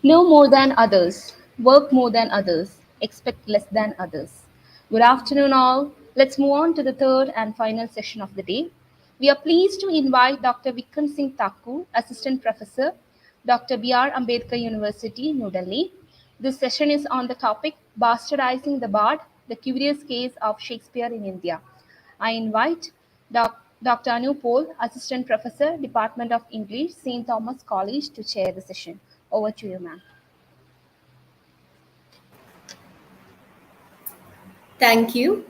Know more than others, work more than others, expect less than others. Good afternoon, all. Let's move on to the third and final session of the day. We are pleased to invite Dr. Vikram Singh Thakur, Assistant Professor, Dr. B.R. Ambedkar University, New Delhi. This session is on the topic Bastardizing the Bard, the Curious Case of Shakespeare in India. I invite Dr. Anu Paul, Assistant Professor, Department of English, St. Thomas College, to chair the session. Over to you, ma'am. Thank you.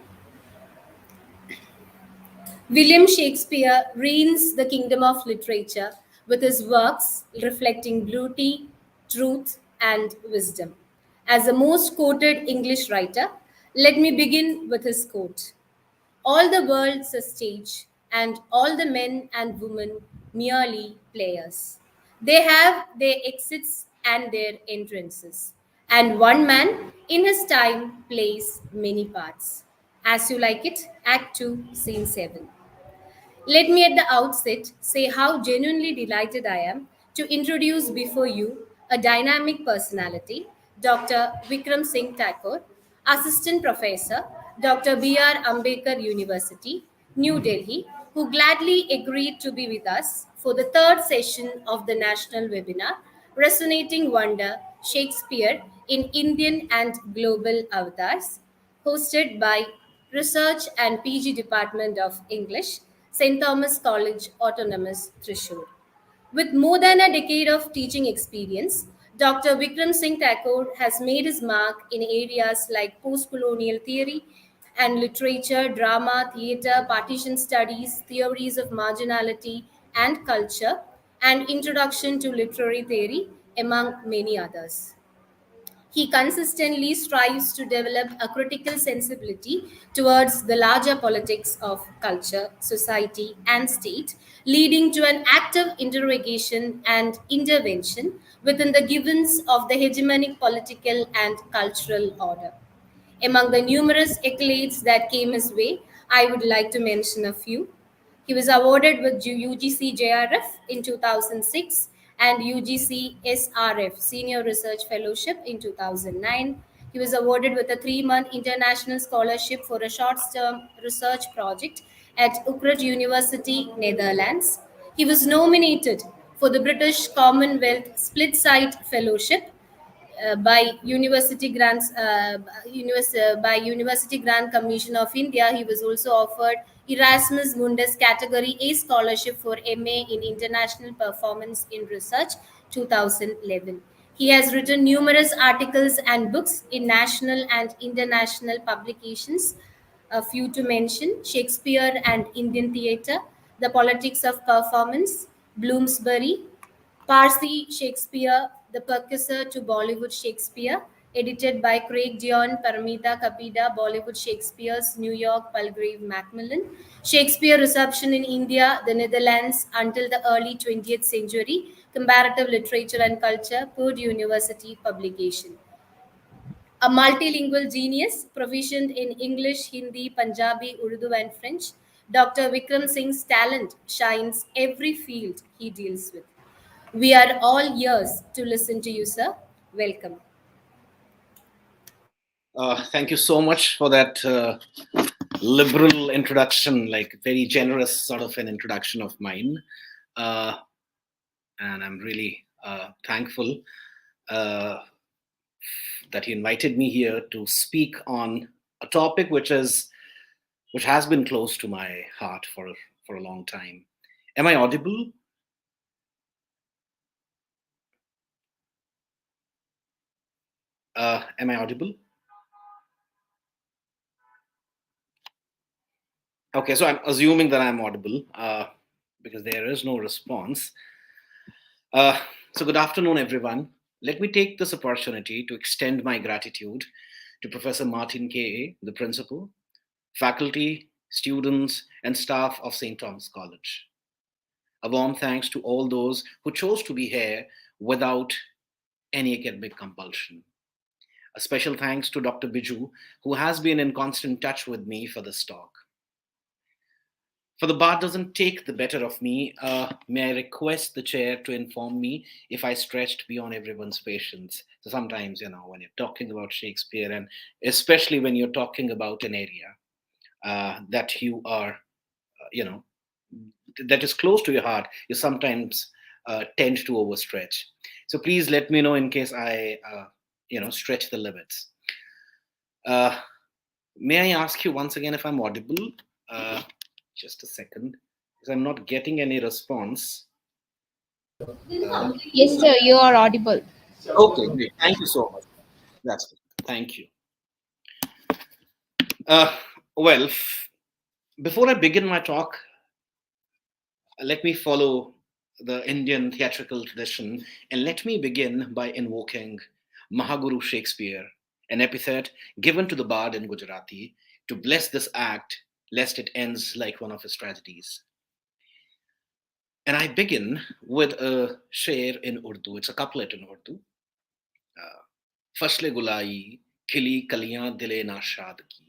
William Shakespeare reigns the kingdom of literature with his works reflecting beauty, truth, and wisdom. As the most quoted English writer, let me begin with his quote: "All the world's a stage, and all the men and women merely players. They have their exits and their entrances, and one man in his time plays many parts." As You Like It, Act 2, Scene 7. Let me at the outset say how genuinely delighted I am to introduce before you a dynamic personality, Dr. Vikram Singh Thakur, Assistant Professor, Dr. B.R. Ambedkar University, New Delhi, who gladly agreed to be with us for the third session of the national webinar, Resonating Wonder Shakespeare in Indian and Global Avatars, hosted by Research and PG Department of English, St. Thomas College, Autonomous, Thrissur. With more than a decade of teaching experience, Dr. Vikram Singh Thakur has made his mark in areas like post-colonial theory and literature, drama, theatre, partition studies, theories of marginality and culture, and introduction to literary theory, among many others. He consistently strives to develop a critical sensibility towards the larger politics of culture, society, and state, leading to an active interrogation and intervention within the givens of the hegemonic political and cultural order. Among the numerous accolades that came his way, I would like to mention a few. He was awarded with UGC JRF in 2006 and UGC SRF Senior Research Fellowship in 2009. He was awarded with a 3-month international scholarship for a short-term research project at Utrecht University, Netherlands. He was nominated for the British Commonwealth Split Site Fellowship by by University Grant Commission of India. He was also offered Erasmus Mundus Category A scholarship for MA in International Performance in Research 2011. He has written numerous articles and books in national and international publications. A few to mention: Shakespeare and Indian Theatre, The Politics of Performance, Bloomsbury, Parsi Shakespeare, The Precursor to Bollywood Shakespeare, edited by Craig Dion, Paramita Kapida, Bollywood Shakespeare's New York, Palgrave Macmillan, Shakespeare Reception in India, the Netherlands until the early 20th century, Comparative Literature and Culture, Purdue University publication. A multilingual genius, proficient in English, Hindi, Punjabi, Urdu, and French, Dr. Vikram Singh's talent shines every field he deals with. We are all ears to listen to you, sir. Welcome. Thank you so much for that liberal introduction, like very generous sort of an introduction of mine. And I'm really thankful that you invited me here to speak on a topic which has been close to my heart for a long time. Am I audible? Am I audible? Okay, so I'm assuming that I'm audible because there is no response. So good afternoon, everyone. Let me take this opportunity to extend my gratitude to Professor Martin K.A., the principal, faculty, students, and staff of St. Thomas College. A warm thanks to all those who chose to be here without any academic compulsion. A special thanks to Dr. Biju, who has been in constant touch with me for this talk. For the bar doesn't take the better of me, may I request the chair to inform me if I stretched beyond everyone's patience? So sometimes, when you're talking about Shakespeare, and especially when you're talking about an area that you are, you know, that is close to your heart, you sometimes tend to overstretch. So please let me know in case I, stretch the limits. Uh, may I ask you once again if I'm audible? Uh, just a second, because I'm not getting any response. Yes, sir, you are audible. Okay, great. Thank you so much. That's good. Thank you. Uh, well, before I begin my talk, let me follow the Indian theatrical tradition and let me begin by invoking Mahaguru Shakespeare, an epithet given to the bard in Gujarati to bless this act, lest it ends like one of his tragedies. And I begin with a sher in Urdu. It's a couplet in Urdu. Fasle gulai, khili kaliyan dile nashad ki.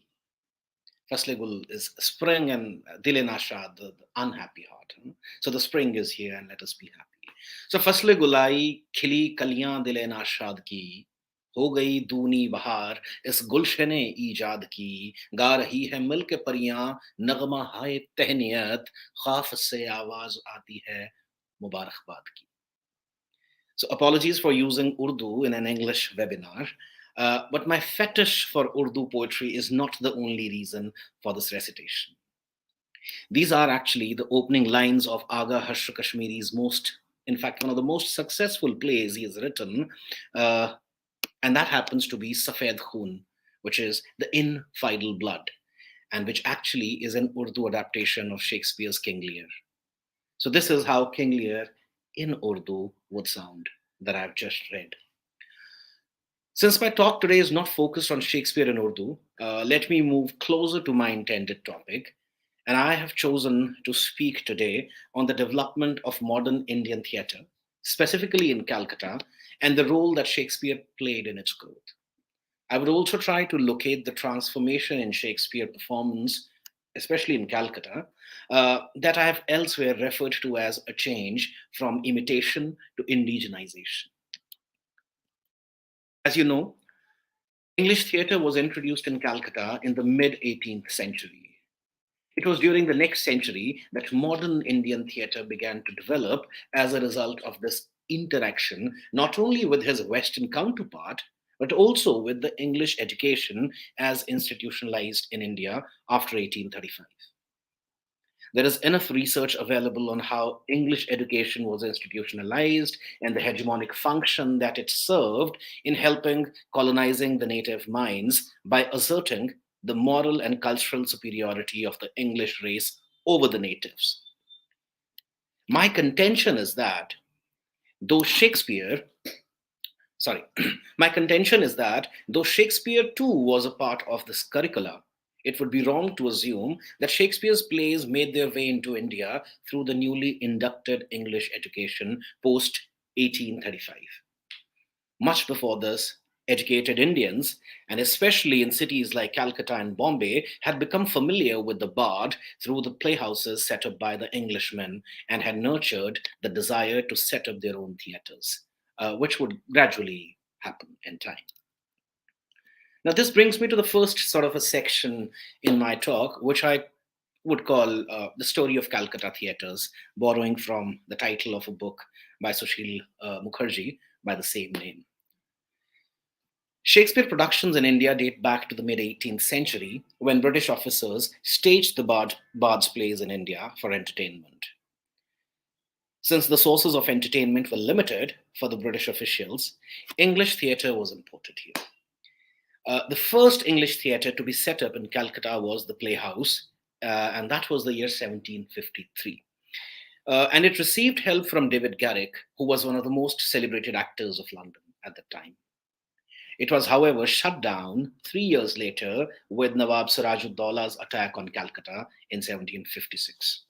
Fasle gul is spring and dile nashad, the unhappy heart. So the spring is here and let us be happy. So fasle gulai, khili kaliyan dile nashad ki. हो गई दूनी बहार इस गुलशने ईजाद की गा रही है मिल के परियां नगमा हाय तहनियत खाफ से आवाज आती है मुबारकबाद की. So apologies for using Urdu in an English webinar, but my fetish for Urdu poetry is not the only reason for this recitation. These are actually the opening lines of Aga Harsha Kashmiri's in fact, one of the most successful plays he has written, uh, and that happens to be Safed Khoon, which is the infidel blood, and which actually is an Urdu adaptation of Shakespeare's King Lear. So this is how King Lear in Urdu would sound that I've just read. Since my talk today is not focused on Shakespeare in Urdu, let me move closer to my intended topic. And I have chosen to speak today on the development of modern Indian theatre, specifically in Calcutta, and the role that Shakespeare played in its growth. I would also try to locate the transformation in Shakespeare performance, especially in Calcutta, that I have elsewhere referred to as a change from imitation to indigenization. As you know, English theatre was introduced in Calcutta in the mid 18th century. It was during the next century that modern Indian theatre began to develop as a result of this interaction, not only with his Western counterpart, but also with the English education as institutionalized in India after 1835. There is enough research available on how English education was institutionalized and the hegemonic function that it served in helping colonizing the native minds by asserting the moral and cultural superiority of the English race over the natives. My contention is that though Shakespeare sorry, my contention is that though Shakespeare too was a part of this curricula, it would be wrong to assume that Shakespeare's plays made their way into India through the newly inducted English education post 1835. Much before this, educated Indians, and especially in cities like Calcutta and Bombay, had become familiar with the bard through the playhouses set up by the Englishmen and had nurtured the desire to set up their own theatres, which would gradually happen in time. Now, this brings me to the first sort of a section in my talk, which I would call the story of Calcutta theatres, borrowing from the title of a book by Sushil Mukherjee by the same name. Shakespeare productions in India date back to the mid 18th century when British officers staged the bard's plays in India for entertainment. Since the sources of entertainment were limited for the British officials, English theatre was imported here. The first English theatre to be set up in Calcutta was the Playhouse, and that was the year 1753. And it received help from David Garrick, who was one of the most celebrated actors of London at the time. It was, however, shut down 3 years later with Nawab Sirajuddaulah's attack on Calcutta in 1756.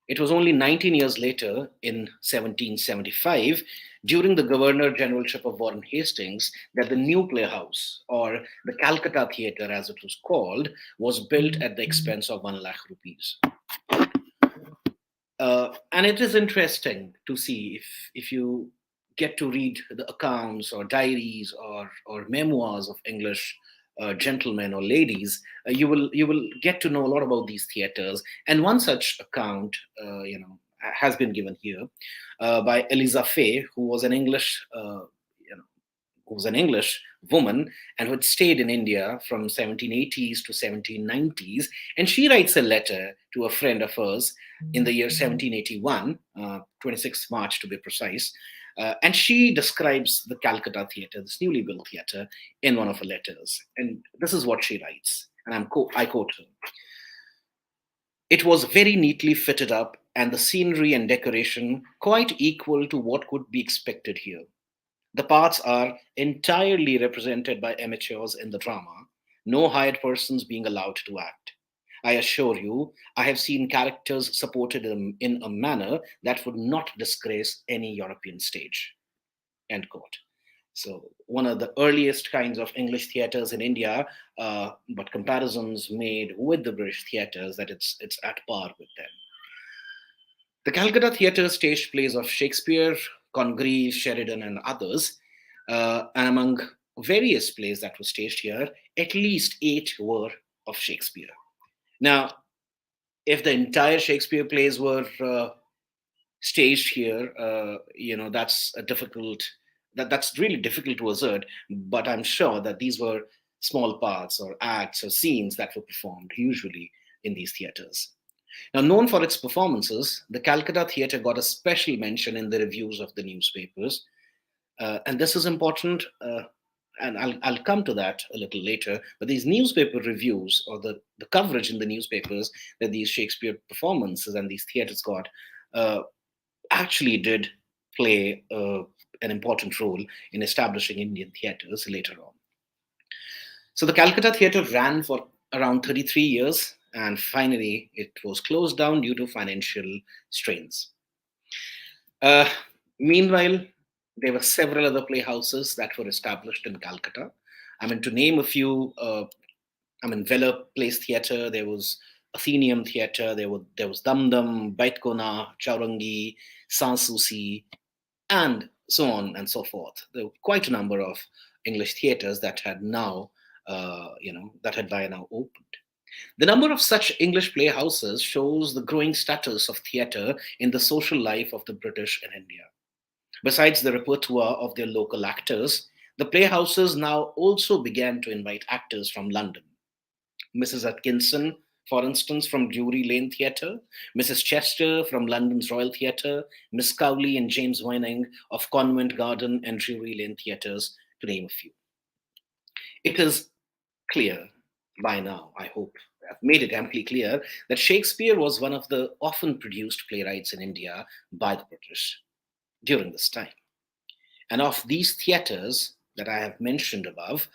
It was only 19 years later, in 1775, during the Governor Generalship of Warren Hastings, that the new playhouse, or the Calcutta Theatre as it was called, was built at the expense of 1 lakh rupees. And it is interesting to see if you get to read the accounts or diaries or memoirs of English gentlemen or ladies, you will get to know a lot about these theaters. And one such account, has been given here by Eliza Fay, who was an English who was an English woman and who had stayed in India from 1780s to 1790s. And she writes a letter to a friend of hers in the year 1781, 26th March to be precise. And she describes the Calcutta theatre, this newly built theatre, in one of her letters. And this is what she writes, and I quote her. It was very neatly fitted up, and the scenery and decoration quite equal to what could be expected here. The parts are entirely represented by amateurs in the drama, no hired persons being allowed to act. I assure you, I have seen characters supported in a manner that would not disgrace any European stage. End quote. So, one of the earliest kinds of English theatres in India, but comparisons made with the British theatres that it's at par with them. The Calcutta Theatre staged plays of Shakespeare, Congreve, Sheridan, and others. And among various plays that were staged here, at least 8 were of Shakespeare. Now, if the entire Shakespeare plays were staged here, that's a difficult. That's really difficult to assert. But I'm sure that these were small parts or acts or scenes that were performed usually in these theatres. Now, known for its performances, the Calcutta Theatre got a special mention in the reviews of the newspapers. And this is important, and I'll come to that a little later. But these newspaper reviews, or the coverage in the newspapers that these Shakespeare performances and these theatres got, actually did play an important role in establishing Indian theatres later on. So the Calcutta Theatre ran for around 33 years, and finally it was closed down due to financial strains. Uh, Meanwhile, there were several other playhouses that were established in Calcutta. I mean, to name a few, Vela Place Theatre, there was Athenaeum Theatre, there was Dum Dum, Baitkona, Chaurangi, Sanssouci, and so on and so forth. There were quite a number of English theatres that had now, that had by now opened. The number of such English playhouses shows the growing status of theatre in the social life of the British in India. Besides the repertoire of their local actors, the playhouses now also began to invite actors from London. Mrs. Atkinson, for instance, from Drury Lane Theatre, Mrs. Chester from London's Royal Theatre, Miss Cowley and James Vining of Convent Garden and Drury Lane Theatres, to name a few. It is clear by now, I hope I've made it amply clear, that Shakespeare was one of the often produced playwrights in India by the British during this time. And of these theatres that I have mentioned above,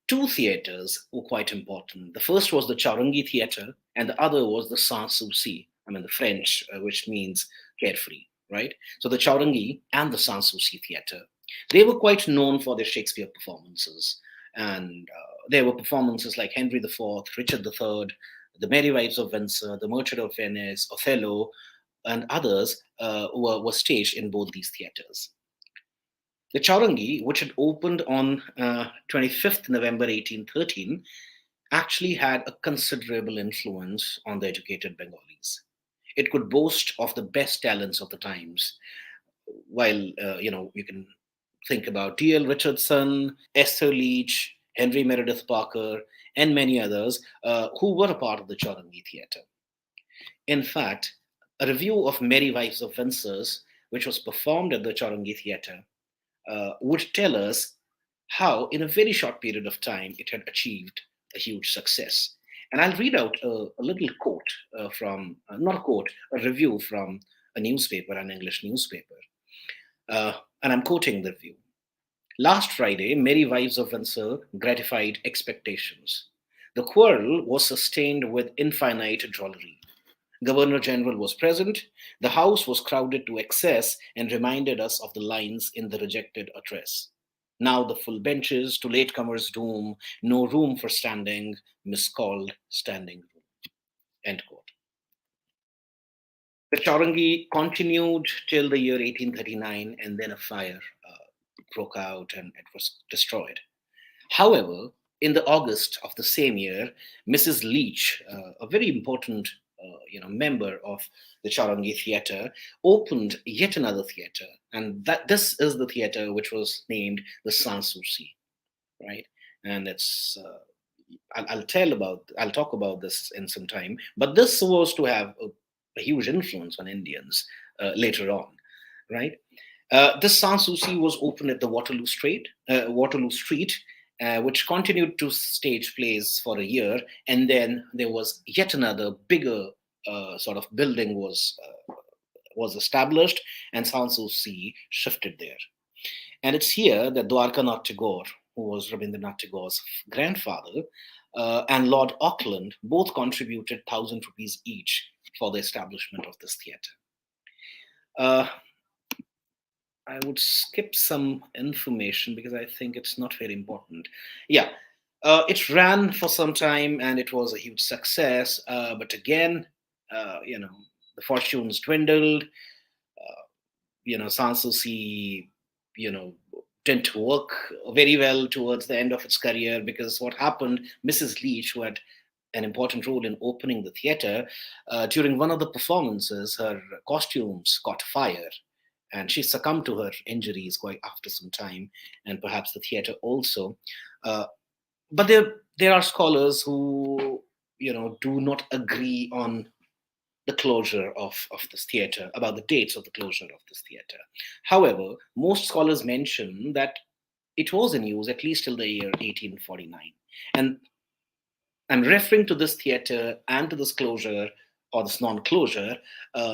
2 theatres were quite important. The first was the Chaurangi Theatre, and the other was the Sanssouci, the French, which means carefree, right? So the Chaurangi and the Sanssouci Theatre, they were quite known for their Shakespeare performances. And there were performances like Henry IV, Richard III, The Merry Wives of Windsor, The Merchant of Venice, Othello, and others were staged in both these theatres. The Chaurangi, which had opened on 25th November 1813, actually had a considerable influence on the educated Bengalis. It could boast of the best talents of the times, while, you can think about D.L. Richardson, Esther Leach, Henry Meredith Parker, and many others who were a part of the Chaurangi Theatre. In fact, a review of Merry Wives of Windsor, which was performed at the Chaurangi Theatre, would tell us how, in a very short period of time, it had achieved a huge success. And I'll read out a little quote not a quote, a review from a newspaper, an English newspaper. And I'm quoting the review. Last Friday, Merry Wives of Windsor gratified expectations. The quarrel was sustained with infinite drollery. Governor General was present. The house was crowded to excess and reminded us of the lines in the rejected address. Now the full benches, to latecomers' doom, no room for standing, miscalled standing room. End quote. The Charangi continued till the year 1839, and then a fire broke out and it was destroyed. However, in the August of the same year, Mrs. Leach, a very important member of the Charangi theatre, opened yet another theatre, and that this is the theatre which was named the Sanssouci, right? And it's I'll talk about this in some time, but this was to have a huge influence on Indians later on, right? This Sanssouci was opened at the Waterloo Street, which continued to stage plays for a year, and then there was yet another bigger sort of building was established, and Sanssouci shifted there. And it's here that Dwarkanath Tagore, who was Rabindranath Tagore's grandfather, and Lord Auckland both contributed 1,000 rupees each for the establishment of this theatre. I would skip some information because I think it's not very important. Yeah, it ran for some time and it was a huge success. But again, the fortunes dwindled. Sanssouci, didn't work very well towards the end of its career because what happened, Mrs. Leach, who had an important role in opening the theatre, during one of the performances, her costumes caught fire and she succumbed to her injuries quite after some time, and perhaps the theatre also. But there are scholars who do not agree on the closure of this theatre, about the dates of the closure of this theatre. However, most scholars mention that it was in use at least till the year 1849. And I'm referring to this theatre and to this closure or this non-closure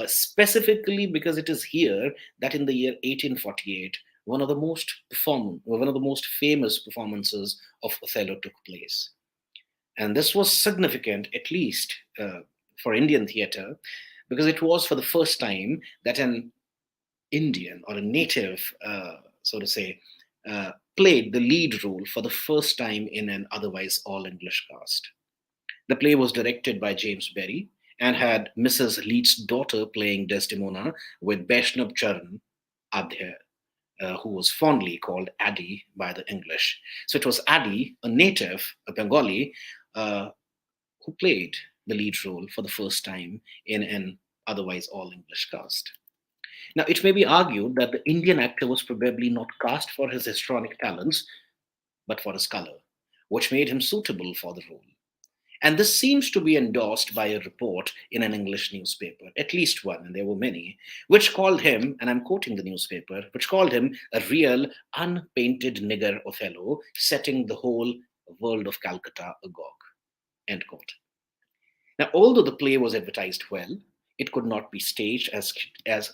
specifically because it is here that in the year 1848, one of the most famous performances of Othello took place. And this was significant, at least for Indian theatre, because it was for the first time that an Indian or a native, so to say, played the lead role for the first time in an otherwise all English cast. The play was directed by James Berry and had Mrs. Leach's daughter playing Desdemona with Vaishnav Charan Adhya, who was fondly called Addie by the English. So it was Addie, a native, a Bengali, who played the lead role for the first time in an otherwise all English cast. Now, it may be argued that the Indian actor was probably not cast for his histrionic talents, but for his color, which made him suitable for the role. And this seems to be endorsed by a report in an English newspaper, at least one, and there were many, which called him, and I'm quoting the newspaper, which called him a real unpainted nigger Othello, setting the whole world of Calcutta agog. End quote. Now, although the play was advertised well, it could not be staged as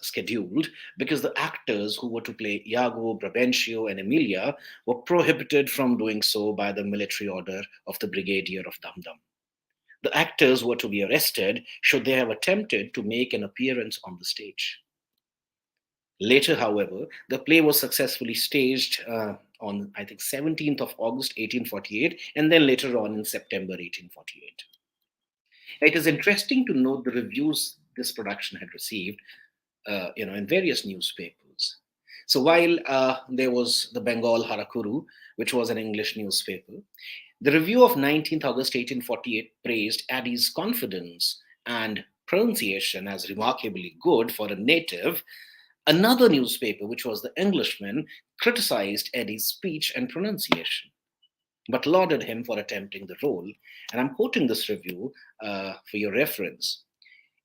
scheduled because the actors who were to play Iago, Brabantio, and Emilia were prohibited from doing so by the military order of the Brigadier of Dum Dum. The actors were to be arrested should they have attempted to make an appearance on the stage. Later, however, the play was successfully staged on, I think, 17th of August 1848, and then later on in September 1848. It is interesting to note the reviews this production had received, in various newspapers. So while there was the Bengal Harakuru, which was an English newspaper, the review of 19th August 1848 praised Addie's confidence and pronunciation as remarkably good for a native. Another newspaper, which was the Englishman, criticized Eddie's speech and pronunciation, but lauded him for attempting the role. And I'm quoting this review for your reference.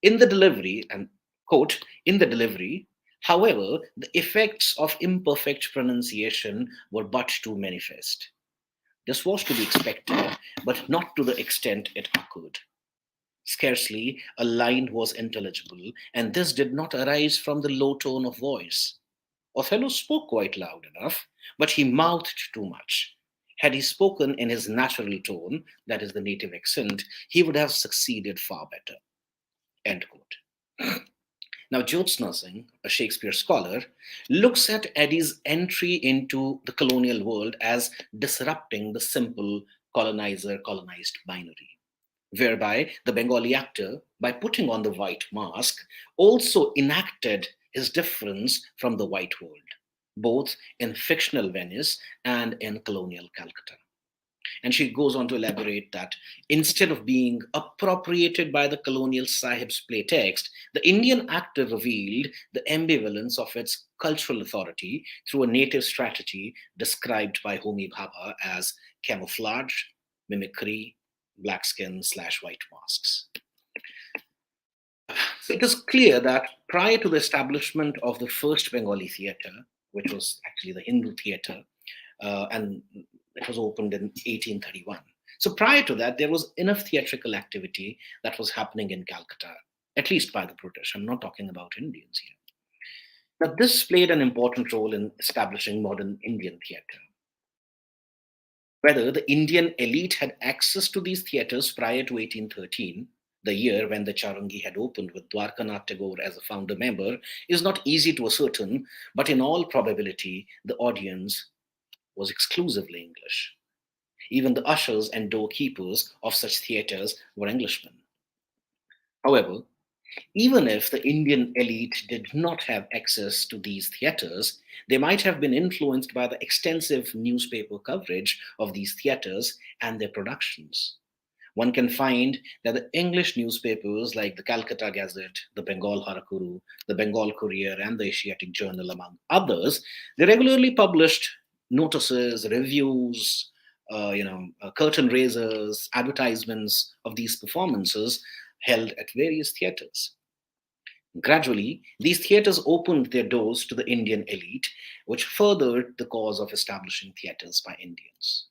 In the delivery, and quote, in the delivery, however, the effects of imperfect pronunciation were but too manifest. This was to be expected, but not to the extent it occurred. Scarcely a line was intelligible, and this did not arise from the low tone of voice. Othello spoke quite loud enough, but he mouthed too much. Had he spoken in his natural tone, that is the native accent, he would have succeeded far better. End quote. Now, Jyotsna Singh, a Shakespeare scholar, looks at Eddie's entry into the colonial world as disrupting the simple colonizer colonized binary, whereby the Bengali actor, by putting on the white mask, also enacted his difference from the white world, both in fictional Venice and in colonial Calcutta. And she goes on to elaborate that instead of being appropriated by the colonial sahib's playtext, the Indian actor revealed the ambivalence of its cultural authority through a native strategy described by Homi Bhabha as camouflage, mimicry, black skin / white masks. So it is clear that prior to the establishment of the first Bengali theatre, which was actually the Hindu theatre, and it was opened in 1831. So prior to that, there was enough theatrical activity that was happening in Calcutta, at least by the British. I'm not talking about Indians here. Now, this played an important role in establishing modern Indian theatre. Whether the Indian elite had access to these theatres prior to 1813, the year when the Charangi had opened with Dwarkanath Tagore as a founder member, is not easy to ascertain, but in all probability, the audience was exclusively English. Even the ushers and doorkeepers of such theatres were Englishmen. However, even if the Indian elite did not have access to these theatres, they might have been influenced by the extensive newspaper coverage of these theatres and their productions. One can find that the English newspapers like the Calcutta Gazette, the Bengal Harakuru, the Bengal Courier, and the Asiatic Journal, among others, they regularly published notices, reviews, curtain raisers, advertisements of these performances held at various theatres. Gradually, these theatres opened their doors to the Indian elite, which furthered the cause of establishing theatres by Indians.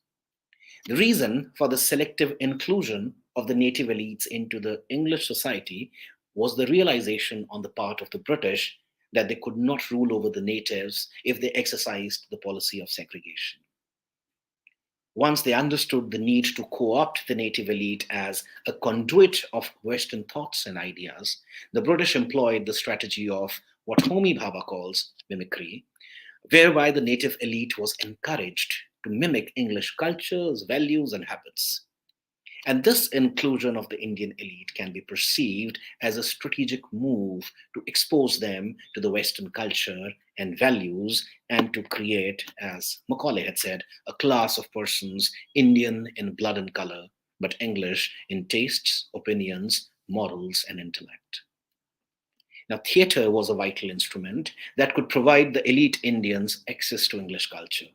The reason for the selective inclusion of the native elites into the English society was the realization on the part of the British that they could not rule over the natives if they exercised the policy of segregation. Once they understood the need to co opt the native elite as a conduit of Western thoughts and ideas, the British employed the strategy of what Homi Bhabha calls mimicry, whereby the native elite was encouraged to mimic English cultures, values, and habits. And this inclusion of the Indian elite can be perceived as a strategic move to expose them to the Western culture and values and to create, as Macaulay had said, a class of persons Indian in blood and color, but English in tastes, opinions, morals, and intellect. Now, theatre was a vital instrument that could provide the elite Indians access to English culture.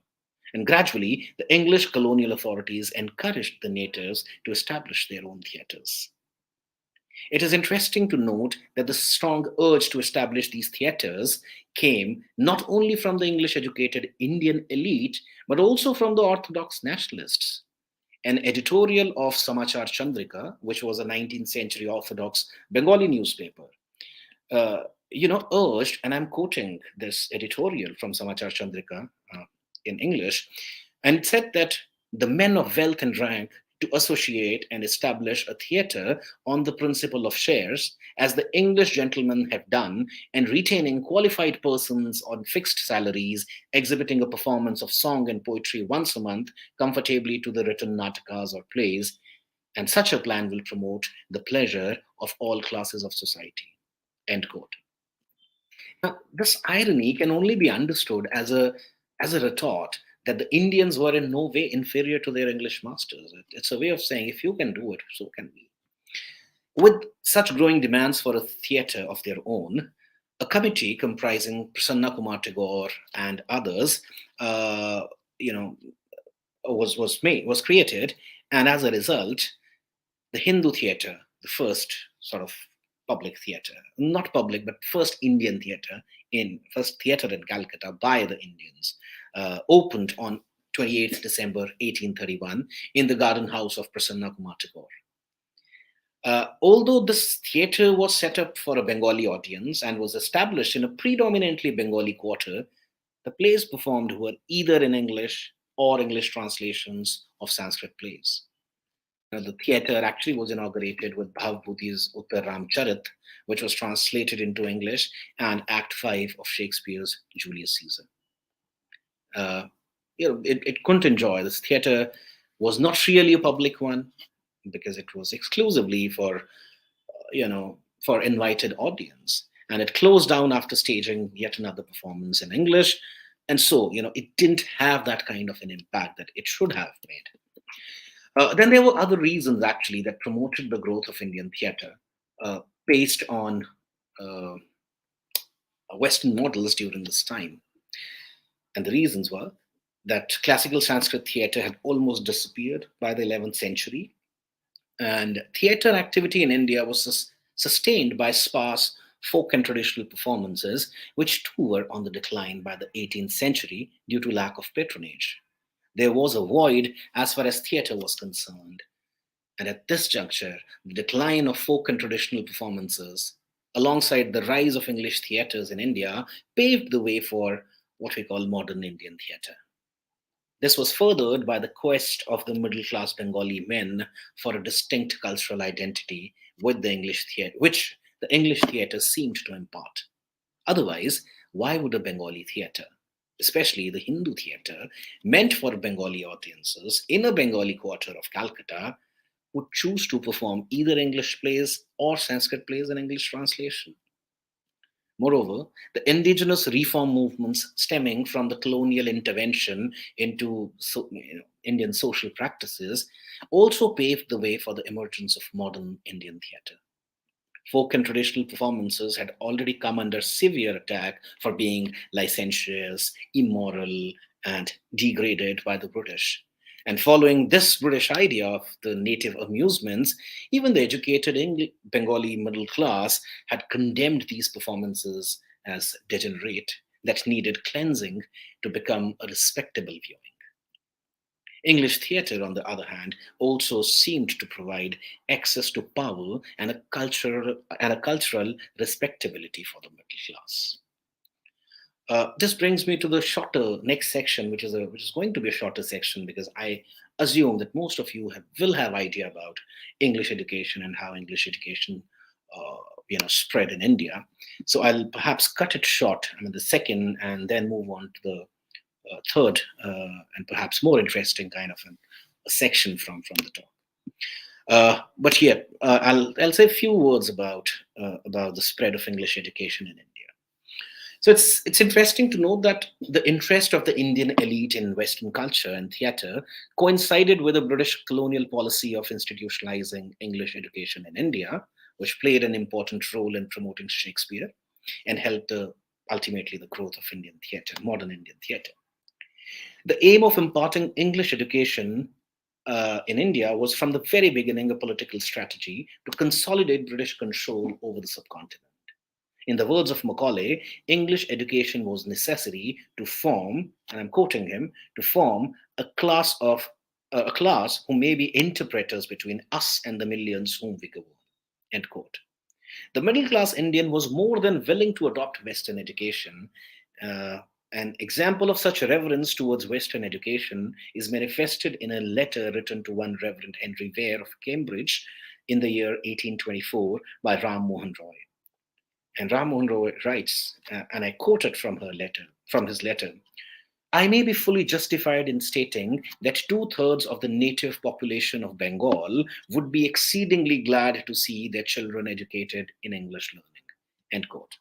And gradually, the English colonial authorities encouraged the natives to establish their own theatres. It is interesting to note that the strong urge to establish these theatres came not only from the English educated Indian elite, but also from the Orthodox nationalists. An editorial of Samachar Chandrika, which was a 19th century Orthodox Bengali newspaper, urged, and I'm quoting this editorial from Samachar Chandrika in English, and it said that the men of wealth and rank to associate and establish a theatre on the principle of shares, as the English gentlemen have done, and retaining qualified persons on fixed salaries, exhibiting a performance of song and poetry once a month, comfortably to the written natakas or plays, and such a plan will promote the pleasure of all classes of society. End quote. Now, this irony can only be understood as a retort that the Indians were in no way inferior to their English masters. It's a way of saying, if you can do it, so can we. With such growing demands for a theatre of their own, a committee comprising Prasanna Kumar Tagore and others, was created, and as a result, the Hindu theatre, the first sort of public theatre, not public, but first Indian theatre first theatre in Calcutta by the Indians, opened on 28th December 1831 in the garden house of Prasanna Kumar Tagore. Although this theatre was set up for a Bengali audience and was established in a predominantly Bengali quarter, the plays performed were either in English or English translations of Sanskrit plays. The theatre actually was inaugurated with Bhavbhuti's Uttar Ramcharit, which was translated into English, and Act 5 of Shakespeare's Julius Caesar. Uh, it couldn't enjoy. This theatre was not really a public one because it was exclusively for invited audience, and it closed down after staging yet another performance in English, and so it didn't have that kind of an impact that it should have made. Then there were other reasons actually that promoted the growth of Indian theatre, based on uh, Western models during this time. And the reasons were that classical Sanskrit theatre had almost disappeared by the 11th century, and theatre activity in India was sustained by sparse folk and traditional performances, which too were on the decline by the 18th century due to lack of patronage. There was a void as far as theatre was concerned. And at this juncture, the decline of folk and traditional performances, alongside the rise of English theatres in India, paved the way for what we call modern Indian theatre. This was furthered by the quest of the middle class Bengali men for a distinct cultural identity with the English theatre, which the English theatre seemed to impart. Otherwise, why would a Bengali theatre, especially the Hindu theatre, meant for Bengali audiences in a Bengali quarter of Calcutta, would choose to perform either English plays or Sanskrit plays in English translation? Moreover, the indigenous reform movements stemming from the colonial intervention into Indian social practices also paved the way for the emergence of modern Indian theatre. Folk and traditional performances had already come under severe attack for being licentious, immoral, and degraded by the British. And following this British idea of the native amusements, even the educated Bengali middle class had condemned these performances as degenerate, that needed cleansing to become a respectable viewing. English theatre, on the other hand, also seemed to provide access to power and a cultural respectability for the middle class. This brings me to the shorter next section, which is going to be a shorter section because I assume that most of you will have idea about English education and how English education spread in India. So I'll perhaps cut it short, the second, and then move on to the third and perhaps more interesting kind of a section from the talk. But yeah, I'll say a few words about the spread of English education in India. So it's interesting to note that the interest of the Indian elite in Western culture and theatre coincided with the British colonial policy of institutionalizing English education in India, which played an important role in promoting Shakespeare and helped ultimately the growth of Indian theatre, modern Indian theatre. The aim of imparting English education in India was from the very beginning a political strategy to consolidate British control over the subcontinent. In the words of Macaulay, English education was necessary to form, and I'm quoting him, to form a class who may be interpreters between us and the millions whom we govern. End quote. The middle class Indian was more than willing to adopt Western education. An example of such reverence towards Western education is manifested in a letter written to one Reverend Henry Ware of Cambridge in the year 1824 by Ram Mohan Roy. And Ram Mohan Roy writes, and I quote it from his letter, "I may be fully justified in stating that 2/3 of the native population of Bengal would be exceedingly glad to see their children educated in English learning." End quote.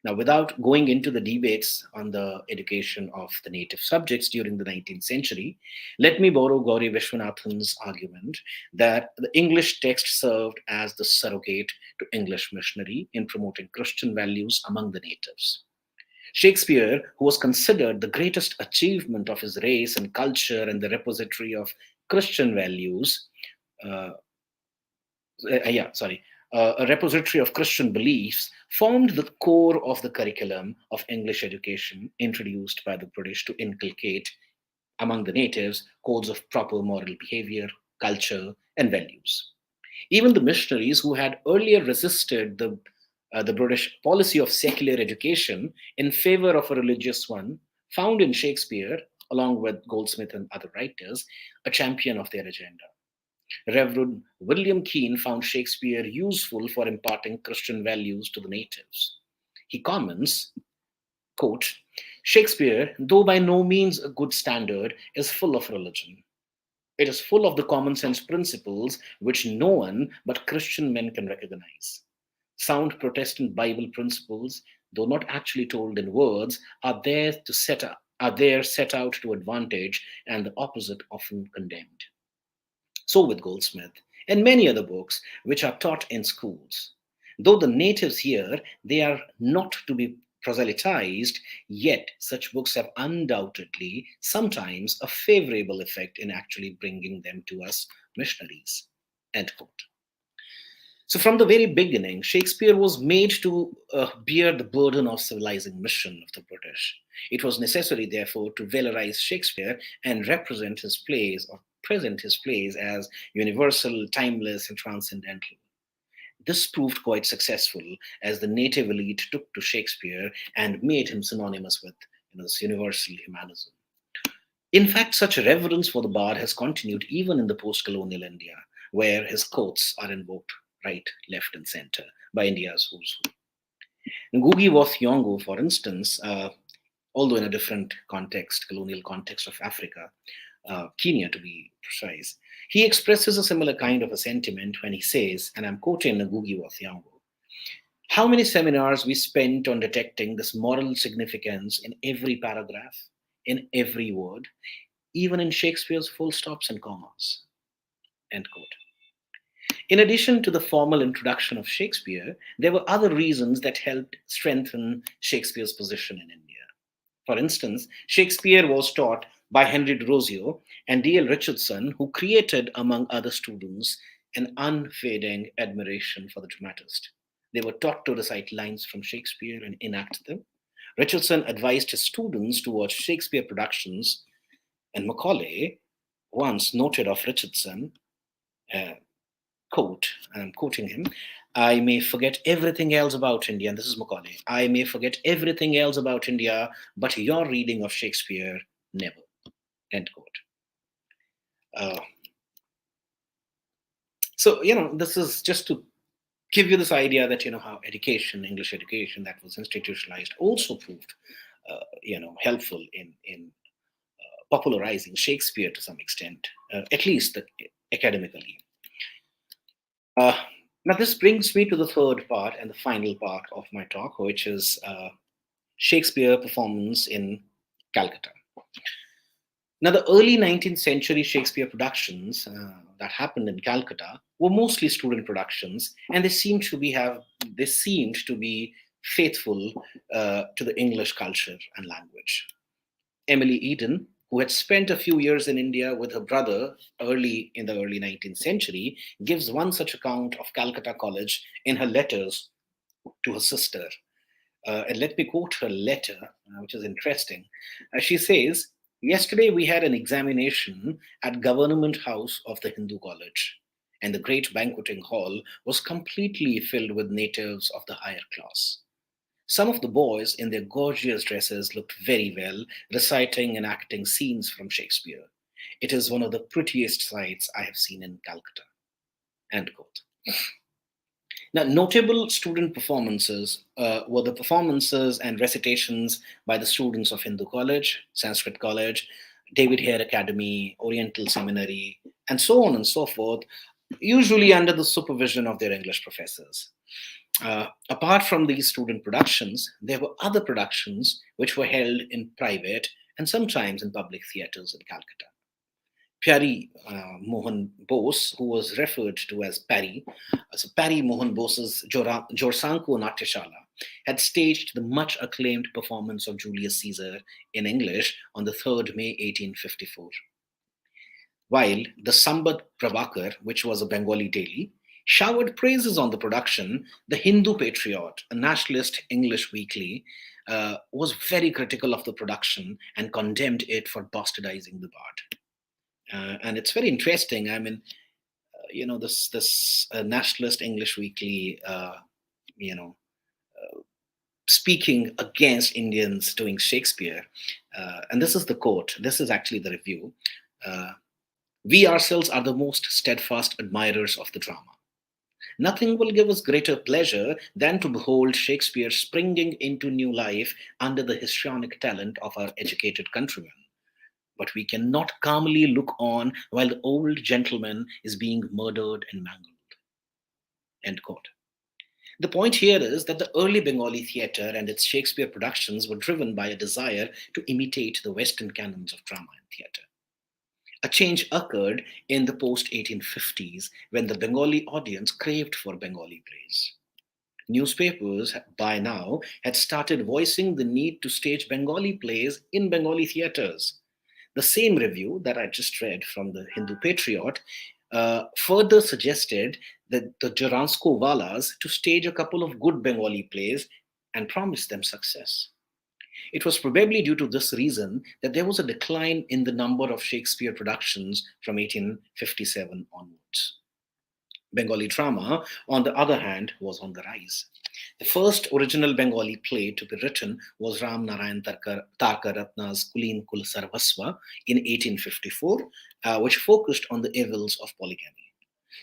Now, without going into the debates on the education of the native subjects during the 19th century, let me borrow Gauri Vishwanathan's argument that the English text served as the surrogate to English missionary in promoting Christian values among the natives. Shakespeare, who was considered the greatest achievement of his race and culture and the repository of Christian values, a repository of Christian beliefs, formed the core of the curriculum of English education introduced by the British to inculcate among the natives codes of proper moral behavior, culture, and values. Even the missionaries who had earlier resisted the British policy of secular education in favor of a religious one found in Shakespeare, along with Goldsmith and other writers, a champion of their agenda. Reverend William Keane found Shakespeare useful for imparting Christian values to the natives. He comments, quote, Shakespeare, though by no means a good standard, is full of religion. It is full of the common sense principles which no one but Christian men can recognize. Sound Protestant Bible principles, though not actually told in words, are there set out to advantage, and the opposite often condemned. So with Goldsmith and many other books which are taught in schools. Though the natives here, they are not to be proselytized, yet such books have undoubtedly sometimes a favorable effect in actually bringing them to us missionaries. End quote. So, from the very beginning, Shakespeare was made to bear the burden of civilizing mission of the British. It was necessary, therefore, to valorize Shakespeare and represent his plays or present his plays as universal, timeless, and transcendental. This proved quite successful as the native elite took to Shakespeare and made him synonymous with this universal humanism. In fact, such reverence for the bard has continued even in the post colonial India, where his quotes are invoked right, left, and center by India's who's who. Ngugi wa Thiong'o, for instance, although in a different context, colonial context of Africa, Kenya to be precise, he expresses a similar kind of a sentiment when he says, and I'm quoting Ngugi wa Thiong'o, how many seminars we spent on detecting this moral significance in every paragraph, in every word, even in Shakespeare's full stops and commas. End quote. In addition to the formal introduction of Shakespeare, there were other reasons that helped strengthen Shakespeare's position in India. For instance, Shakespeare was taught by Henry Derozio and D.L. Richardson, who created, among other students, an unfading admiration for the dramatist. They were taught to recite lines from Shakespeare and enact them. Richardson advised his students to watch Shakespeare productions, and Macaulay once noted of Richardson, uh, quote, I'm quoting him, I may forget everything else about India, and this is Macaulay, I may forget everything else about India, but your reading of Shakespeare, never, end quote. Uh, so, this is just to give you this idea that, how education, English education that was institutionalized also proved, helpful in popularizing Shakespeare to some extent, at least academically. Uh, Now, this brings me to the third part and the final part of my talk, which is Shakespeare performance in Calcutta. Now, the early 19th century Shakespeare productions that happened in Calcutta were mostly student productions, and they seemed to be faithful to the English culture and language. Emily Eden, who had spent a few years in India with her brother in the early 19th century, gives one such account of Calcutta College in her letters to her sister. And let me quote her letter, which is interesting. She says, Yesterday we had an examination at Government House of the Hindu College, and the great banqueting hall was completely filled with natives of the higher class. Some of the boys in their gorgeous dresses looked very well, reciting and acting scenes from Shakespeare. It is one of the prettiest sights I have seen in Calcutta. End quote. Now, notable student performances were the performances and recitations by the students of Hindu College, Sanskrit College, David Hare Academy, Oriental Seminary, and so on and so forth, usually under the supervision of their English professors. Apart from these student productions, there were other productions which were held in private and sometimes in public theatres in Calcutta. Pyari Mohan Bose, who was referred to as Pari, so Pari Mohan Bose's Jorsanko Natyashala, had staged the much acclaimed performance of Julius Caesar in English on the 3rd May 1854. While the Sambat Prabhakar, which was a Bengali daily, showered praises on the production, the Hindu Patriot, a nationalist English weekly, was very critical of the production and condemned it for bastardizing the bard. And it's very interesting. I mean, this nationalist English weekly, speaking against Indians doing Shakespeare. And this is the quote. This is actually the review. We ourselves are the most steadfast admirers of the drama. Nothing will give us greater pleasure than to behold Shakespeare springing into new life under the histrionic talent of our educated countrymen. But we cannot calmly look on while the old gentleman is being murdered and mangled. End quote. The point here is that the early Bengali theatre and its Shakespeare productions were driven by a desire to imitate the Western canons of drama and theatre. A change occurred in the post 1850s when the Bengali audience craved for Bengali plays. Newspapers by now had started voicing the need to stage Bengali plays in Bengali theatres. The same review that I just read from the Hindu Patriot further suggested that the Jaransko Walas to stage a couple of good Bengali plays and promised them success. It was probably due to this reason that there was a decline in the number of Shakespeare productions from 1857 onwards. Bengali drama, on the other hand, was on the rise. The first original Bengali play to be written was Ram Narayan Tarkaratna's Kulin Kul Sarvasva in 1854, which focused on the evils of polygamy.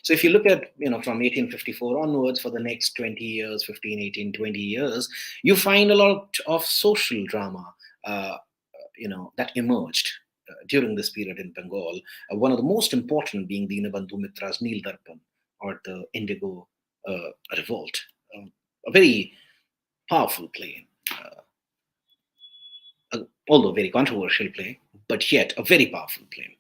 So if you look at, from 1854 onwards for the next 20 years, 15, 18, 20 years, you find a lot of social drama, that emerged during this period in Bengal. One of the most important being Dinabandhu Mitra's Neel Darpan, or the Indigo Revolt. A very powerful play, although very controversial play, but yet a very powerful play.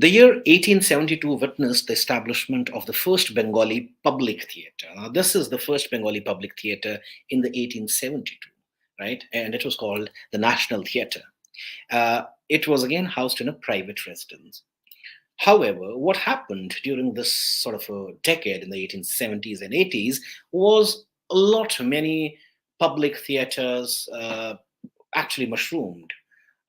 The year 1872 witnessed the establishment of the first Bengali public theatre. Now, this is the first Bengali public theatre in the 1872, right? And it was called the National Theatre. It was again housed in a private residence. However, what happened during this sort of a decade in the 1870s and 80s was many public theatres actually mushroomed.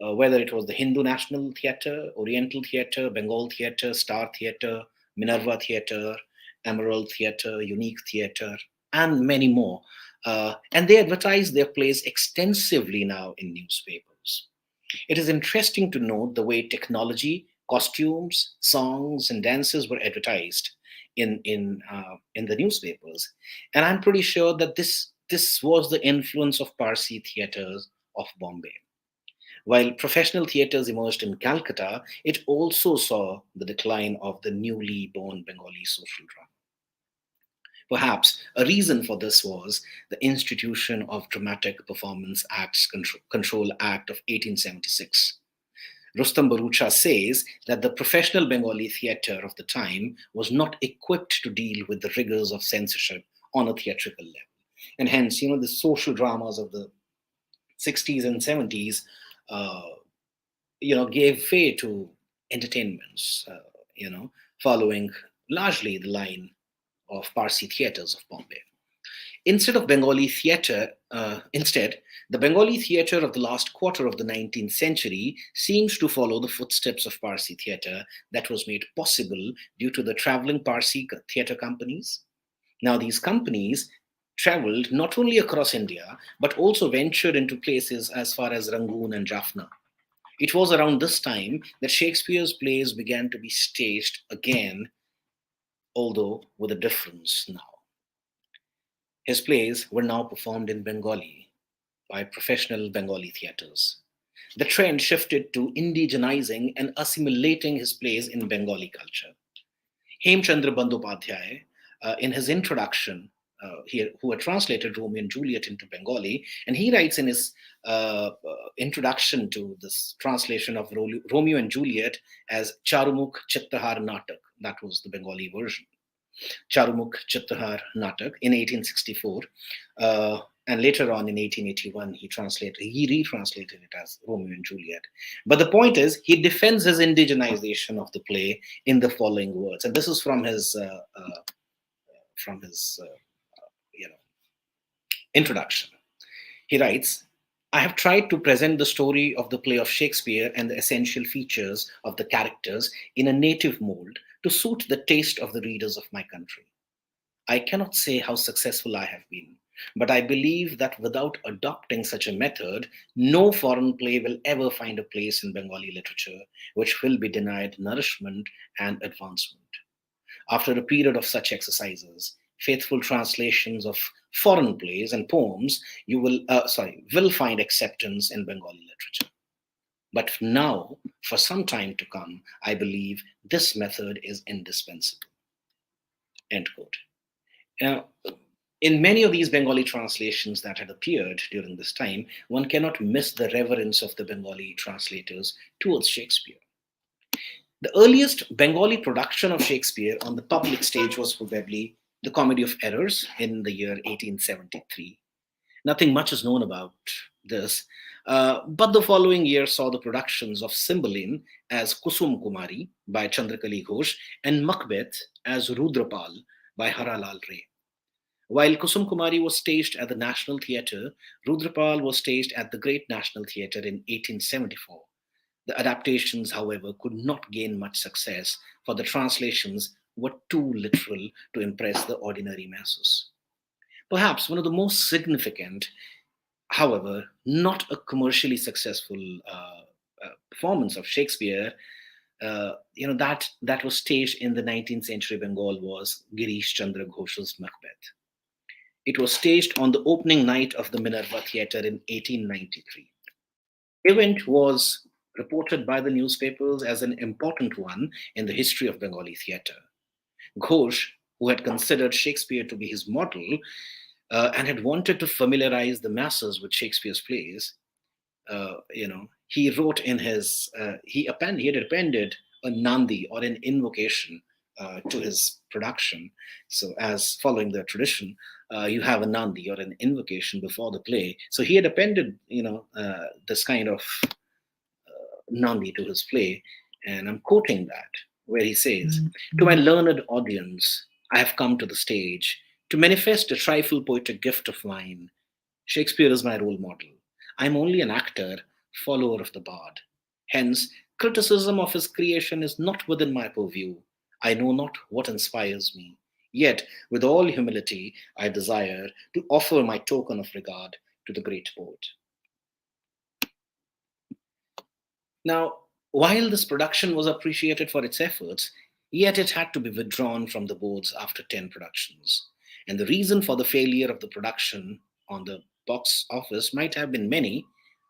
Whether it was the Hindu National Theatre, Oriental Theatre, Bengal Theatre, Star Theatre, Minerva Theatre, Emerald Theatre, Unique Theatre, and many more. And they advertise their plays extensively now in newspapers. It is interesting to note the way technology, costumes, songs, and dances were advertised in the newspapers. And I'm pretty sure that this was the influence of Parsi theatres of Bombay. While professional theatres emerged in Calcutta, it also saw the decline of the newly born Bengali social drama. Perhaps a reason for this was the institution of Dramatic Performance Acts Control Act of 1876. Rustam Barucha says that the professional Bengali theatre of the time was not equipped to deal with the rigors of censorship on a theatrical level. And hence, the social dramas of the 60s and 70s gave way to entertainments, following largely the line of Parsi theatres of Bombay. Instead, the Bengali theatre of the last quarter of the 19th century seems to follow the footsteps of Parsi theatre that was made possible due to the traveling Parsi theatre companies. Now, these companies traveled not only across India, but also ventured into places as far as Rangoon and Jaffna. It was around this time that Shakespeare's plays began to be staged again, although with a difference now. His plays were now performed in Bengali by professional Bengali theatres. The trend shifted to indigenizing and assimilating his plays in Bengali culture. Hemchandra Bandyopadhyay, in his introduction, who had translated Romeo and Juliet into Bengali, and he writes in his introduction to this translation of Romeo and Juliet as Charumukh Chittahar Natak. That was the Bengali version. Charumukh Chittahar Natak in 1864, and later on in 1881 he retranslated it as Romeo and Juliet. But the point is, he defends his indigenization of the play in the following words, and this is from his introduction. He writes, "I have tried to present the story of the play of Shakespeare and the essential features of the characters in a native mold to suit the taste of the readers of my country. I cannot say how successful I have been, But I believe that without adopting such a method, no foreign play will ever find a place in Bengali literature, which will be denied nourishment and advancement. After a period of such exercises, faithful translations of foreign plays and poems will find acceptance in Bengali literature. But now, for some time to come, I believe this method is indispensable. End quote. Now, in many of these Bengali translations that had appeared during this time, one cannot miss the reverence of the Bengali translators towards Shakespeare. The earliest Bengali production of Shakespeare on the public stage was probably The Comedy of Errors in the year 1873. Nothing much is known about this, but the following year saw the productions of Cymbeline as Kusum Kumari by Chandrakali Ghosh and Macbeth as Rudrapal by Haralal Ray. While Kusum Kumari was staged at the National Theatre, Rudrapal was staged at the Great National Theatre in 1874. The adaptations, however, could not gain much success, for the translations were too literal to impress the ordinary masses. Perhaps one of the most significant, however, not a commercially successful performance of Shakespeare, that was staged in the 19th century Bengal was Girish Chandra Ghosh's Macbeth. It was staged on the opening night of the Minerva Theatre in 1893. The event was reported by the newspapers as an important one in the history of Bengali theatre. Ghosh, who had considered Shakespeare to be his model and had wanted to familiarize the masses with Shakespeare's plays, he wrote in his he had appended a nandi or an invocation to his production. So, as following the tradition, you have a nandi or an invocation before the play. So he had appended, this kind of nandi to his play, and I'm quoting that, where he says, "To my learned audience, I have come to the stage to manifest a trifle poetic gift of mine. Shakespeare is my role model. I am only an actor, follower of the bard. Hence, criticism of his creation is not within my purview. I know not what inspires me. Yet, with all humility, I desire to offer my token of regard to the great poet." Now, while this production was appreciated for its efforts, yet it had to be withdrawn from the boards after 10 productions. And the reason for the failure of the production on the box office might have been many.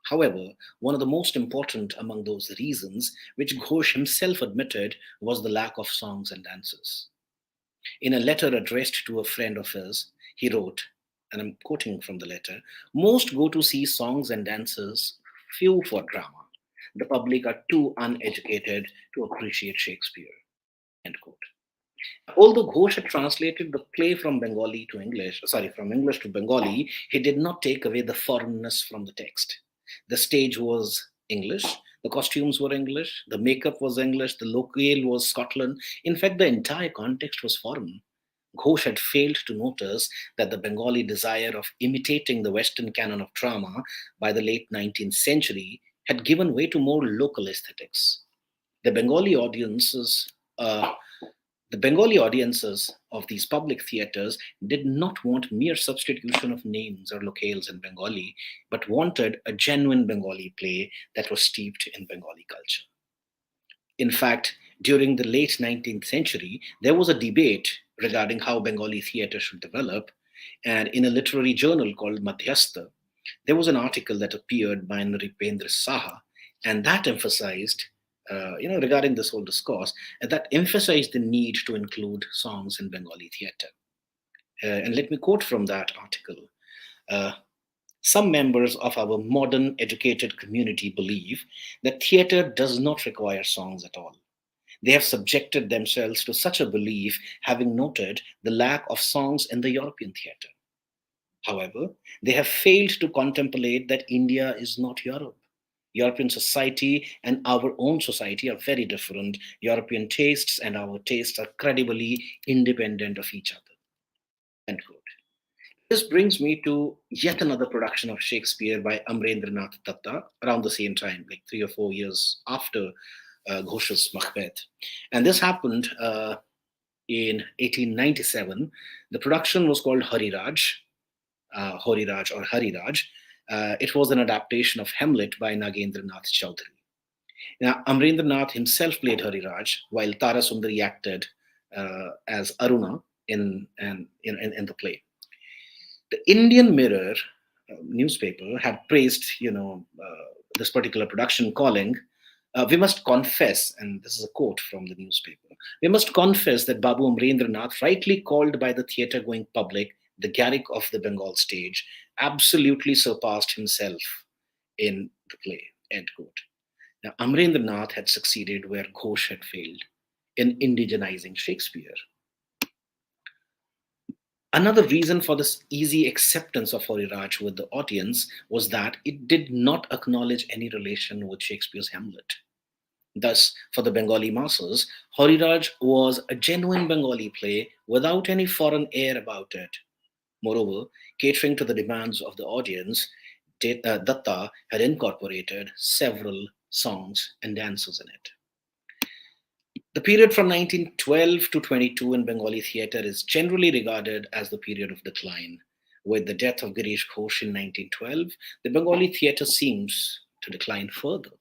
However, one of the most important among those reasons, which Ghosh himself admitted, was the lack of songs and dances. In a letter addressed to a friend of his, he wrote, and I'm quoting from the letter, "Most go to see songs and dances, few for drama. The public are too uneducated to appreciate Shakespeare." End quote. Although Ghosh had translated the play from from English to Bengali, he did not take away the foreignness from the text. The stage was English, the costumes were English, the makeup was English, the locale was Scotland. In fact, the entire context was foreign. Ghosh had failed to notice that the Bengali desire of imitating the Western canon of drama by the late 19th century had given way to more local aesthetics. The Bengali audiences the Bengali audiences of these public theatres did not want mere substitution of names or locales in Bengali, but wanted a genuine Bengali play that was steeped in Bengali culture. In fact, during the late 19th century, there was a debate regarding how Bengali theatre should develop, and in a literary journal called Madhyastha, there was an article that appeared by Nripendra Saha, and that emphasized regarding this whole discourse, that emphasized the need to include songs in Bengali theatre. And let me quote from that article. Some members of our modern educated community believe that theatre does not require songs at all. They have subjected themselves to such a belief, having noted the lack of songs in the European theatre. However, they have failed to contemplate that India is not Europe. European society and our own society are very different. European tastes and our tastes are credibly independent of each other. End quote. This brings me to yet another production of Shakespeare by Amrendranath Datta around the same time, like 3 or 4 years after Ghosh's Macbeth. And this happened in 1897. The production was called Hariraj. Horiraj or Hariraj. It was an adaptation of Hamlet by Nagendranath Chaudhary. Now, Amrendranath himself played Hariraj, while Tara Sundari acted as Aruna in the play. The Indian Mirror newspaper had praised, this particular production, calling, "We must confess," and this is a quote from the newspaper. "We must confess that Babu Amrendranath, rightly called by the theatre-going public the Garrick of the Bengal stage, absolutely surpassed himself in the play." End quote. Now, Amrendranath had succeeded where Ghosh had failed in indigenizing Shakespeare. Another reason for this easy acceptance of Horiraj with the audience was that it did not acknowledge any relation with Shakespeare's Hamlet. Thus, for the Bengali masses, Horiraj was a genuine Bengali play without any foreign air about it. Moreover, catering to the demands of the audience, Datta had incorporated several songs and dances in it. The period from 1912 to 22 in Bengali theatre is generally regarded as the period of decline. With the death of Girish Ghosh in 1912, the Bengali theatre seems to decline further.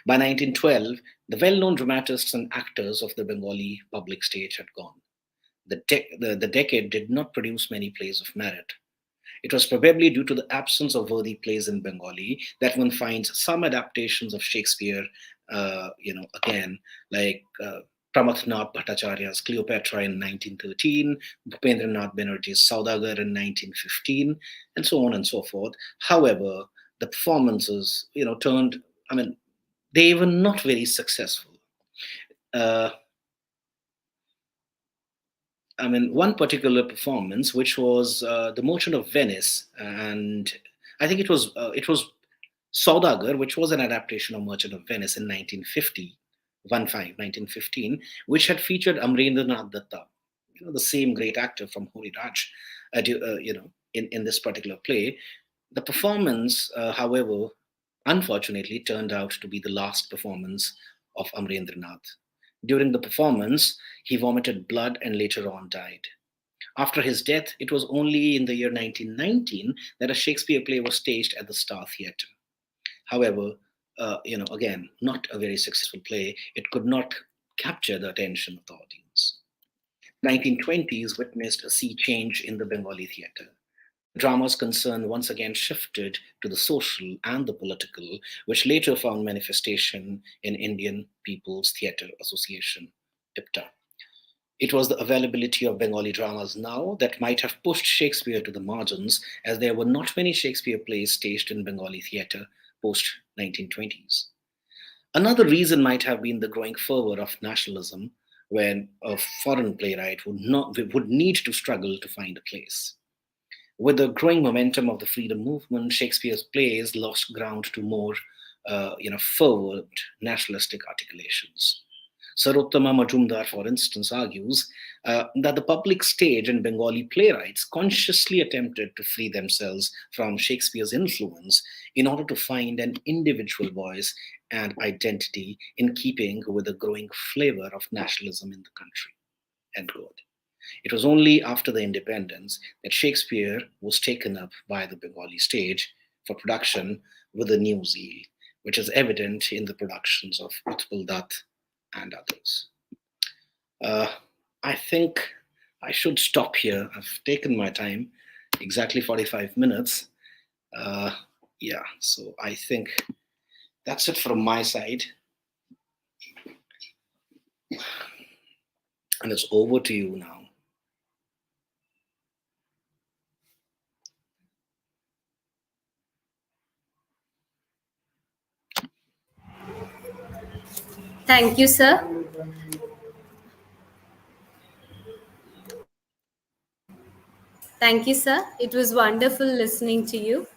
By 1912, the well known dramatists and actors of the Bengali public stage had gone. The decade did not produce many plays of merit. It was probably due to the absence of worthy plays in Bengali that one finds some adaptations of Shakespeare, again, like Pramathnath Bhattacharya's Cleopatra in 1913, Bhupendranath Banerjee's Saudagar in 1915, and so on and so forth. However, the performances, they were not very successful. Uh, one particular performance, which was The Merchant of Venice, and I think it was Saudagar, which was an adaptation of Merchant of Venice in 1950, 1915, which had featured Amrendranath Datta, the same great actor from Hori Raj, in this particular play. The performance, however, unfortunately turned out to be the last performance of Amrendranath. During the performance, he vomited blood and later on died. After his death, it was only in the year 1919 that a Shakespeare play was staged at the Star Theatre. However, again, not a very successful play. It could not capture the attention of the audience. 1920s witnessed a sea change in the Bengali theatre. The drama's concern once again shifted to the social and the political, which later found manifestation in Indian People's Theatre Association, IPTA. It was the availability of Bengali dramas now that might have pushed Shakespeare to the margins, as there were not many Shakespeare plays staged in Bengali theatre post 1920s. Another reason might have been the growing fervor of nationalism, when a foreign playwright would need to struggle to find a place. With the growing momentum of the freedom movement, Shakespeare's plays lost ground to more, forward nationalistic articulations. Sarottama Majumdar, for instance, argues that the public stage and Bengali playwrights consciously attempted to free themselves from Shakespeare's influence in order to find an individual voice and identity in keeping with the growing flavor of nationalism in the country. End quote. It was only after the independence that Shakespeare was taken up by the Bengali stage for production with a new zeal, which is evident in the productions of Utpal Dutt and others. I think I should stop here. I've taken my time, exactly 45 minutes. So I think that's it from my side. And it's over to you now. Thank you, sir. Thank you, sir. It was wonderful listening to you.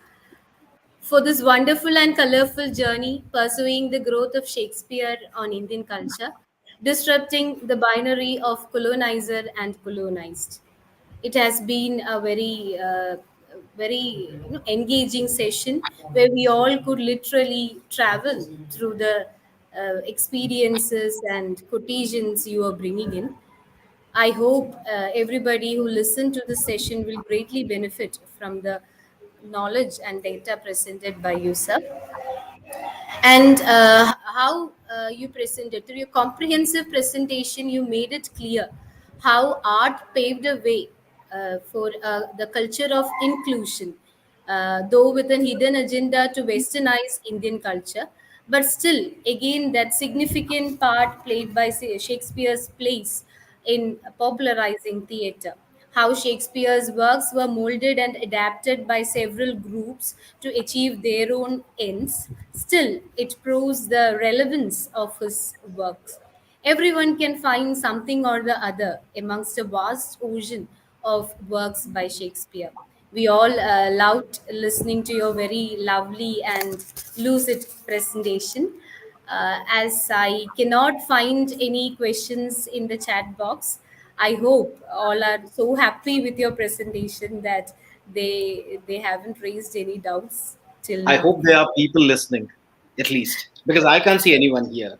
For this wonderful and colorful journey pursuing the growth of Shakespeare on Indian culture, disrupting the binary of colonizer and colonized. It has been a very engaging session where we all could literally travel through the experiences and quotations you are bringing in. I hope everybody who listened to this session will greatly benefit from the knowledge and data presented by you, sir. And how you presented through your comprehensive presentation, you made it clear how art paved a way for the culture of inclusion, though with a hidden agenda to westernize Indian culture. But still, again, that significant part played by Shakespeare's plays in popularizing theatre, how Shakespeare's works were molded and adapted by several groups to achieve their own ends. Still, it proves the relevance of his works. Everyone can find something or the other amongst a vast ocean of works by Shakespeare. We all loved listening to your very lovely and lucid presentation. As I cannot find any questions in the chat box, I hope all are so happy with your presentation that they haven't raised any doubts till I now. hope there are people listening, at least, because I can't see anyone here.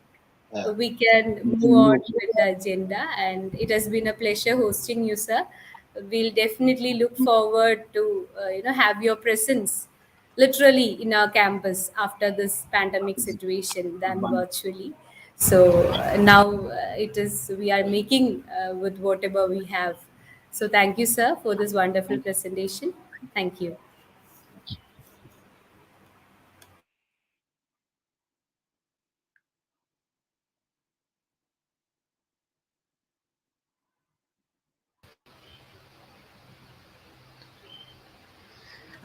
Uh, We can move on with the agenda, and it has been a pleasure hosting you, sir. We'll definitely look forward to have your presence literally in our campus after this pandemic situation than virtually. So now it is we are making with whatever we have. So thank you, sir, for this wonderful presentation. Thank you.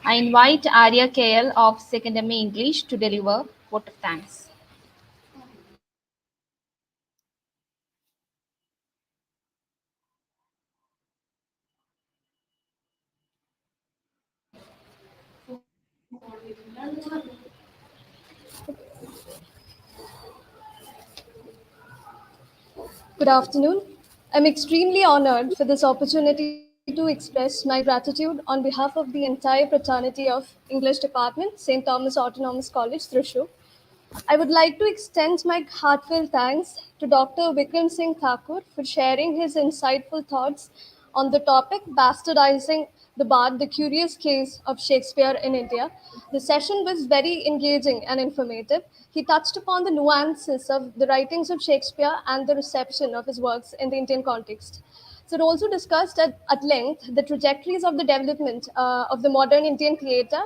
I invite Arya KL of Second MA English to deliver vote of thanks. Good afternoon. I'm extremely honored for this opportunity to express my gratitude on behalf of the entire fraternity of English Department, St. Thomas Autonomous College, Thrissur. I would like to extend my heartfelt thanks to Dr. Vikram Singh Thakur for sharing his insightful thoughts on the topic Bastardizing the Bard, the Curious Case of Shakespeare in India. The session was very engaging and informative. He touched upon the nuances of the writings of Shakespeare and the reception of his works in the Indian context. So it also discussed at length the trajectories of the development of the modern Indian theatre,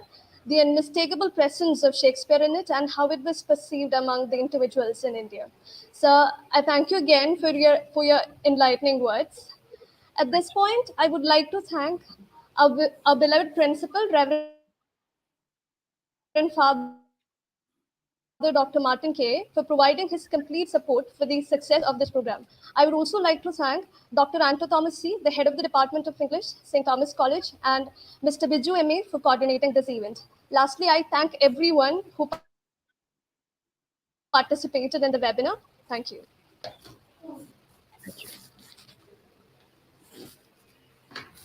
the unmistakable presence of Shakespeare in it, and how it was perceived among the individuals in India. So I thank you again for your enlightening words. At this point, I would like to thank our beloved principal, Reverend Father Dr. Martin K, for providing his complete support for the success of this program. I would also like to thank Dr. Anto Thomas C, the head of the Department of English, St. Thomas College, and Mr. Biju MA for coordinating this event. Lastly, I thank everyone who participated in the webinar. Thank you. Thank you.